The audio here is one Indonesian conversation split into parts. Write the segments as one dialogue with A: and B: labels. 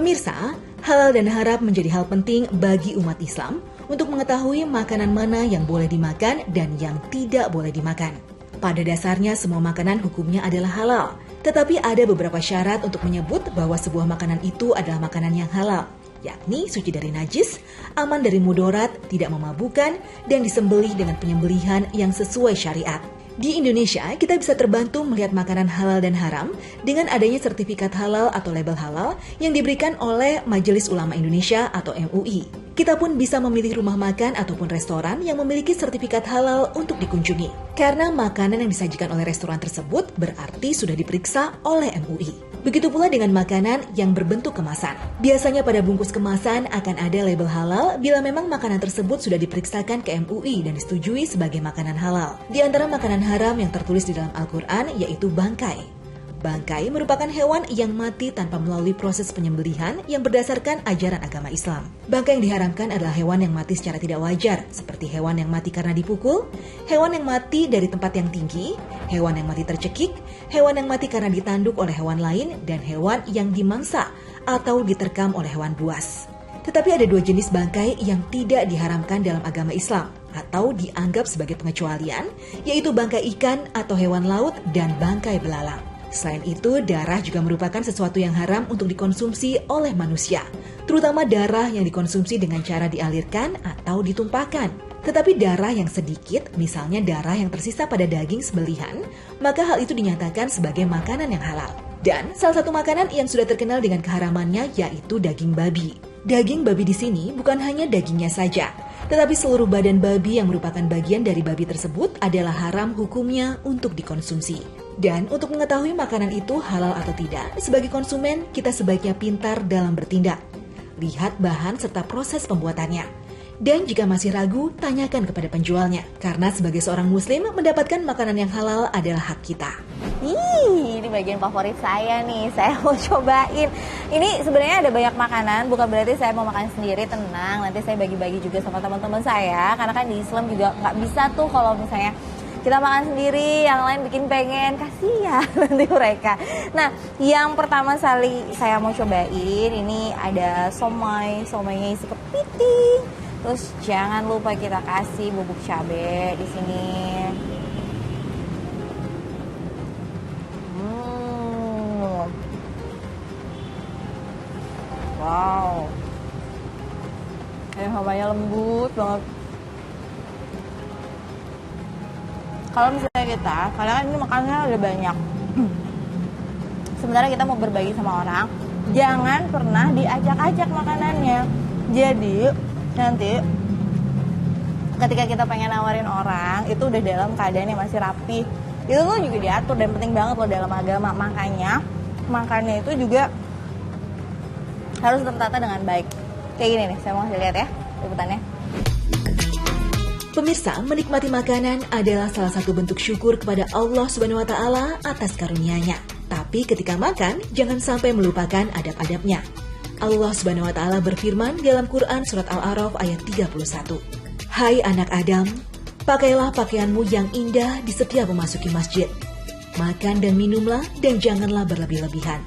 A: Pemirsa, halal dan haram menjadi hal penting bagi umat Islam untuk mengetahui makanan mana yang boleh dimakan dan yang tidak boleh dimakan. Pada dasarnya semua makanan hukumnya adalah halal, tetapi ada beberapa syarat untuk menyebut bahwa sebuah makanan itu adalah makanan yang halal, yakni suci dari najis, aman dari mudarat, tidak memabukkan, dan disembelih dengan penyembelihan yang sesuai syariat. Di Indonesia, kita bisa terbantu melihat makanan halal dan haram dengan adanya sertifikat halal atau label halal yang diberikan oleh Majelis Ulama Indonesia atau MUI. Kita pun bisa memilih rumah makan ataupun restoran yang memiliki sertifikat halal untuk dikunjungi. Karena makanan yang disajikan oleh restoran tersebut berarti sudah diperiksa oleh MUI. Begitu pula dengan makanan yang berbentuk kemasan. Biasanya pada bungkus kemasan akan ada label halal bila memang makanan tersebut sudah diperiksakan ke MUI dan disetujui sebagai makanan halal. Di antara makanan haram yang tertulis di dalam Al-Quran yaitu bangkai. Bangkai merupakan hewan yang mati tanpa melalui proses penyembelihan yang berdasarkan ajaran agama Islam. Bangkai yang diharamkan adalah hewan yang mati secara tidak wajar, seperti hewan yang mati karena dipukul, hewan yang mati dari tempat yang tinggi, hewan yang mati tercekik, hewan yang mati karena ditanduk oleh hewan lain, dan hewan yang dimangsa atau diterkam oleh hewan buas. Tetapi ada dua jenis bangkai yang tidak diharamkan dalam agama Islam atau dianggap sebagai pengecualian, yaitu bangkai ikan atau hewan laut dan bangkai belalang. Selain itu, darah juga merupakan sesuatu yang haram untuk dikonsumsi oleh manusia, terutama darah yang dikonsumsi dengan cara dialirkan atau ditumpahkan. Tetapi darah yang sedikit, misalnya darah yang tersisa pada daging sembelihan, maka hal itu dinyatakan sebagai makanan yang halal. Dan salah satu makanan yang sudah terkenal dengan keharamannya yaitu daging babi. Daging babi di sini bukan hanya dagingnya saja, tetapi seluruh badan babi yang merupakan bagian dari babi tersebut adalah haram hukumnya untuk dikonsumsi. Dan untuk mengetahui makanan itu halal atau tidak, sebagai konsumen kita sebaiknya pintar dalam bertindak. Lihat bahan serta proses pembuatannya. Dan jika masih ragu, tanyakan kepada penjualnya. Karena sebagai seorang muslim, mendapatkan makanan yang halal adalah hak kita.
B: Ini bagian favorit saya nih, saya mau cobain. Ini sebenarnya ada banyak makanan, bukan berarti saya mau makan sendiri, tenang. Nanti saya bagi-bagi juga sama teman-teman saya. Karena kan di Islam juga nggak bisa tuh kalau misalnya kita makan sendiri, yang lain bikin pengen, kasihan nanti mereka. Nah, yang pertama kali saya mau cobain, ini ada somainya isi kepiting. Terus jangan lupa kita kasih bubuk cabai di sini. Wow. Hawanya lembut banget. Kalau misalnya kita, karena kan ini makannya udah banyak. Sementara kita mau berbagi sama orang, jangan pernah diajak-ajak makanannya. Jadi nanti ketika kita pengen nawarin orang, itu udah dalam keadaan yang masih rapi. Itu tuh juga diatur dan penting banget loh dalam agama. Makanya makannya itu juga harus tertata dengan baik. Kayak gini nih, saya mau kasih lihat ya liputannya.
A: Pemirsa, menikmati makanan adalah salah satu bentuk syukur kepada Allah Subhanahu wa Ta'ala atas karunia-Nya. Tapi ketika makan, jangan sampai melupakan adab-adabnya. Allah Subhanahu wa Ta'ala berfirman dalam Quran surat Al-A'raf ayat 31. Hai anak Adam, pakailah pakaianmu yang indah di setiap memasuki masjid. Makan dan minumlah dan janganlah berlebih-lebihan.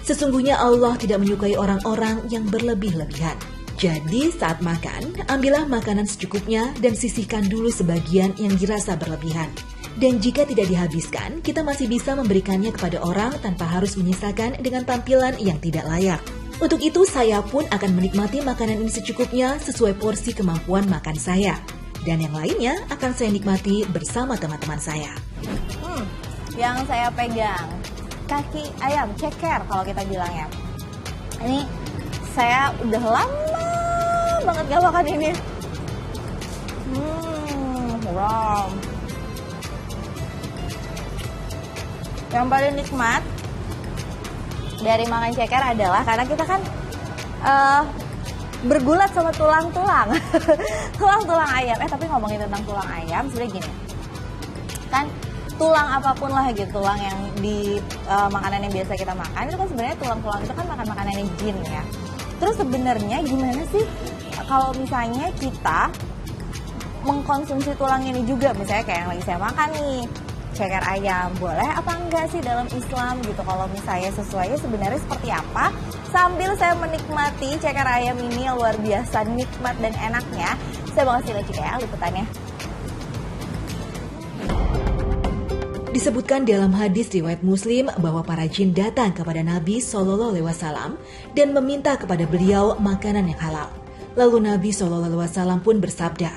A: Sesungguhnya Allah tidak menyukai orang-orang yang berlebih-lebihan. Jadi saat makan, ambillah makanan secukupnya dan sisihkan dulu sebagian yang dirasa berlebihan. Dan jika tidak dihabiskan, kita masih bisa memberikannya kepada orang tanpa harus menyisakan dengan tampilan yang tidak layak. Untuk itu, saya pun akan menikmati makanan ini secukupnya sesuai porsi kemampuan makan saya. Dan yang lainnya akan saya nikmati bersama teman-teman saya.
B: Yang saya pegang, kaki ayam ceker kalau kita bilangnya. Ini saya udah lama banget gak makan ini. Wow. Yang paling nikmat dari makan ceker adalah karena kita kan bergulat sama tulang-tulang. Tulang-tulang ayam. Tapi ngomongin tentang tulang ayam, sebenarnya gini. Kan tulang apapun lah gitu, tulang yang di makanan yang biasa kita makan, itu kan sebenarnya tulang-tulang itu kan makan makanan yang jin ya. Terus sebenarnya gimana sih kalau misalnya kita mengkonsumsi tulang ini juga, misalnya kayak yang lagi saya makan nih, ceker ayam. Boleh apa enggak sih dalam Islam gitu? Kalau misalnya sesuainya sebenarnya seperti apa? Sambil saya menikmati ceker ayam ini yang luar biasa nikmat dan enaknya, saya bakal kasih juga ya liputannya.
A: Disebutkan dalam hadis riwayat Muslim bahwa para jin datang kepada Nabi Shallallahu Alaihi Wasallam dan meminta kepada beliau makanan yang halal. Lalu Nabi Shallallahu Alaihi Wasallam pun bersabda,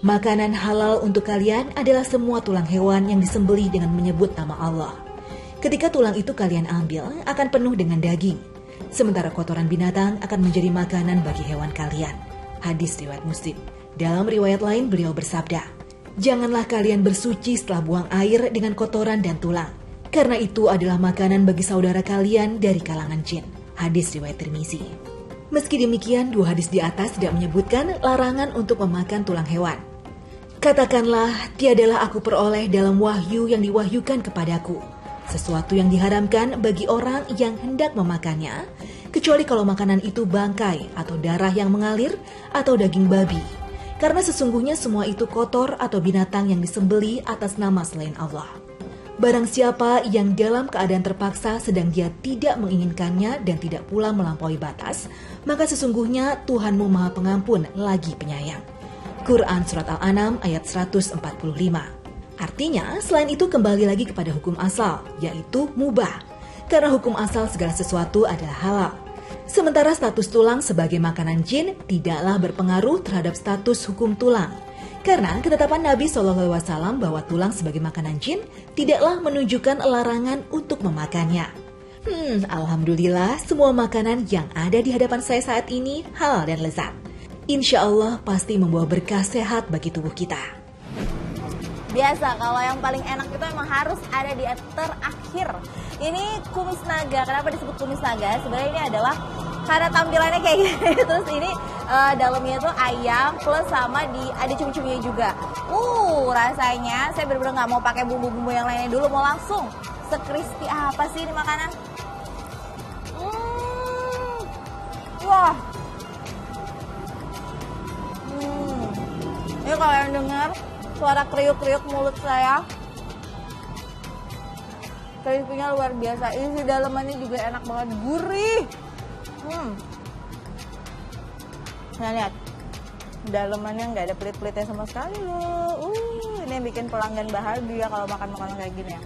A: "Makanan halal untuk kalian adalah semua tulang hewan yang disembelih dengan menyebut nama Allah. Ketika tulang itu kalian ambil, akan penuh dengan daging. Sementara kotoran binatang akan menjadi makanan bagi hewan kalian." Hadis riwayat Muslim. Dalam riwayat lain beliau bersabda, "Janganlah kalian bersuci setelah buang air dengan kotoran dan tulang, karena itu adalah makanan bagi saudara kalian dari kalangan jin." Hadis riwayat Tirmizi. Meski demikian, dua hadis di atas tidak menyebutkan larangan untuk memakan tulang hewan. Katakanlah, tiadalah aku peroleh dalam wahyu yang diwahyukan kepadaku sesuatu yang diharamkan bagi orang yang hendak memakannya, kecuali kalau makanan itu bangkai atau darah yang mengalir atau daging babi. Karena sesungguhnya semua itu kotor atau binatang yang disembeli atas nama selain Allah. Barang siapa yang dalam keadaan terpaksa sedang dia tidak menginginkannya dan tidak pula melampaui batas, maka sesungguhnya Tuhanmu Maha Pengampun lagi penyayang. Quran Surat Al-An'am ayat 145. Artinya, selain itu kembali lagi kepada hukum asal, yaitu mubah. Karena hukum asal segala sesuatu adalah halal. Sementara status tulang sebagai makanan jin tidaklah berpengaruh terhadap status hukum tulang. Karena ketetapan Nabi SAW bahwa tulang sebagai makanan jin tidaklah menunjukkan larangan untuk memakannya. Alhamdulillah semua makanan yang ada di hadapan saya saat ini halal dan lezat. Insya Allah pasti membawa berkah sehat bagi tubuh kita.
B: Biasa, kalau yang paling enak itu emang harus ada di terakhir. Ini kumis naga. Kenapa disebut kumis naga? Sebenarnya ini adalah karena tampilannya kayak gini. Terus ini dalamnya tuh ayam plus sama ada cumi-cuminya juga. Rasanya saya bener-bener nggak mau pakai bumbu-bumbu yang lainnya dulu, mau langsung sekrispy apa sih ini makanan? Wah. Ini kalau yang dengar suara kriuk-kriuk mulut saya, crispy-nya luar biasa. Isi dalamannya juga enak banget, gurih. Nah lihat, dalamannya nggak ada pelit-pelitnya sama sekali loh. Ini yang bikin pelanggan bahagia kalau makan makanan kayak gini ya.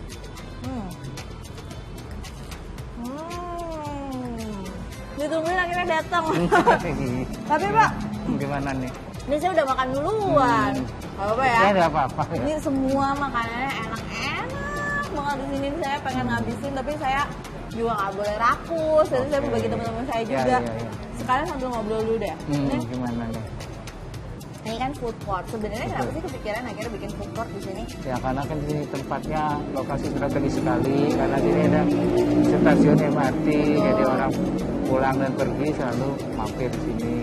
B: Ditungguin akhirnya datang. Tapi Pak,
C: gimana nih?
B: Ini saya udah makan duluan. Gak apa ya?
C: Tidak apa-apa.
B: Ini semua makanannya enak-enak banget di sini. Saya pengen ngabisin, tapi saya juga nggak boleh rakus. Jadi saya mau bagi teman-teman saya juga.
C: Ya.
B: Sekarang sambil ngobrol dulu deh.
C: Gimana nih?
B: Ini kan food court. Sebenarnya kenapa sih kepikiran akhirnya bikin food court di sini?
C: Ya karena kan di tempatnya lokasi strategis sekali. Karena di sini ada stasiun MRT, jadi orang pulang dan pergi selalu mampir di sini.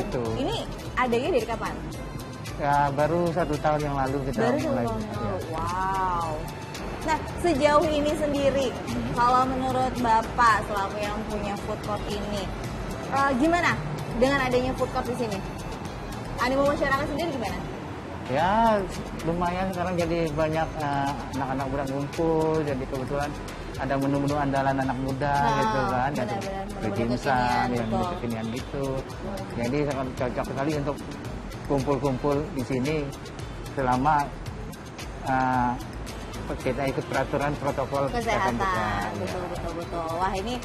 C: Gitu.
B: Ini adanya dari kapan?
C: Ya baru 1 tahun yang lalu kita mulai.
B: Wow. Nah sejauh ini sendiri, kalau menurut Bapak selaku yang punya food court ini, gimana dengan adanya food court di sini? Animo masyarakat sendiri gimana?
C: Ya lumayan sekarang jadi banyak anak-anak muda ngumpul, jadi kebetulan ada menu-menu andalan anak muda gitu kan, ada dimsum yang kekinian gitu. Jadi sangat cocok sekali untuk kumpul-kumpul di sini selama kita ikut peraturan protokol
B: kesehatan. Betul. Wah ini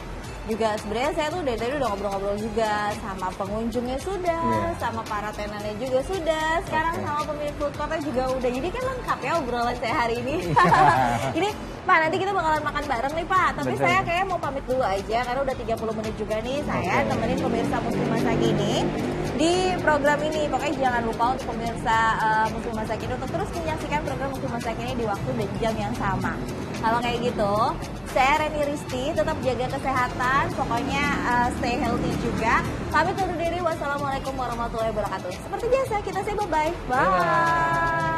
B: juga sebenarnya saya tuh dari tadi udah ngobrol-ngobrol juga sama pengunjungnya sudah, sama para tenannya juga sudah, sekarang sama pemilik food courtnya juga udah. Jadi kan lengkap ya obrolan saya hari ini. Ini Pak, nanti kita bakalan makan bareng nih Pak, tapi saya kayaknya mau pamit dulu aja karena udah 30 menit juga nih saya temenin pemirsa Muslim Masa Kini di program ini. Pokoknya jangan lupa untuk pemirsa Muslim Masa Kini untuk terus menyaksikan program Muslim Masa Kini di waktu dan jam yang sama. Kalau kayak gitu, saya Reni Risti, tetap jaga kesehatan, pokoknya stay healthy juga. Pamit undur diri, wassalamualaikum warahmatullahi wabarakatuh. Seperti biasa, kita say bye-bye. Bye.